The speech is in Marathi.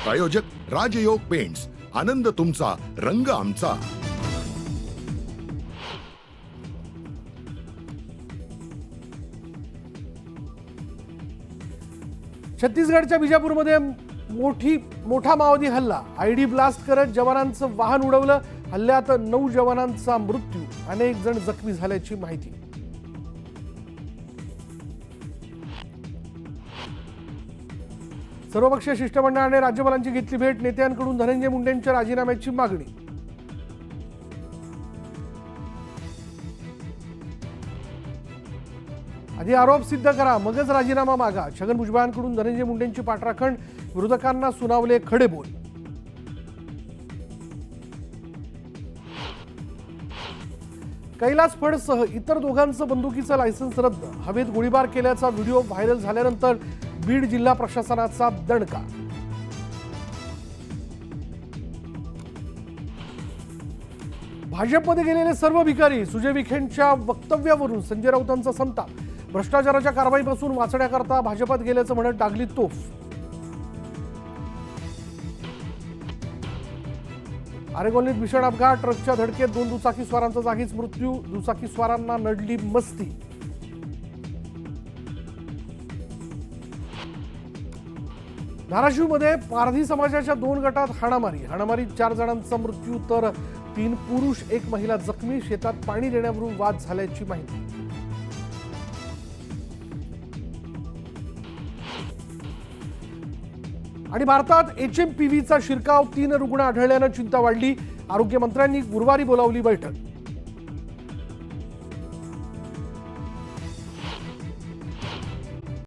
प्रायोजक राजयोग पेंट्स, आनंद तुमचा, रंग आमचा. छत्तीसगडच्या बिजापूरमध्ये मोठा माओवादी हल्ला. आयडी ब्लास्ट करत जवानांचं वाहन उडवलं. हल्ल्यात 9 जवानांचा मृत्यू, अनेक जण जखमी झाल्याची माहिती. सर्वपक्षीय शिष्टमंडळाने राज्यपालांची घेतली भेट. नेत्यांकडून धनंजय मुंडेंच्या राजीनाम्याची मागणी. आधी आरोप सिद्ध करा, मगच राजीनामा मागा. छगन भुजबळांकडून धनंजय मुंडेंची पाठराखण. विरोधकांना सुनावले खडे बोल. कैलास फडसह इतर दोघांचं बंदुकीचं लायसन्स रद्द. हवेत गोळीबार केल्याचा व्हिडिओ व्हायरल झाल्यानंतर बीड जिल्हा प्रशासनाचा दणका. भाजपमध्ये गेलेले सर्व भिकारी. सुजय विखेंच्या वक्तव्यावरून संजय राऊतांचा संताप. भ्रष्टाचाराच्या कारवाईपासून वाचण्याकरता भाजपात गेल्याचं म्हणत डागली तोफ. आरे कॉलनीत भीषण अपघात. ट्रकच्या धडकेत 2 दुचाकी स्वारांचा जागीच मृत्यू. दुचाकी स्वारांना नडली मस्ती. धाराशिवमध्ये पारधी समाजाच्या 2 गटात हाणामारीत 4 जणांचा मृत्यू तर 3 पुरुष 1 महिला जखमी. शेतात पाणी देण्यावरून वाद झाल्याची माहिती. आणि भारतात HMPVचा शिरकाव. 3 रुग्ण आढळल्यानं चिंता वाढली. आरोग्य मंत्र्यांनी गुरुवारी बोलावली बैठक.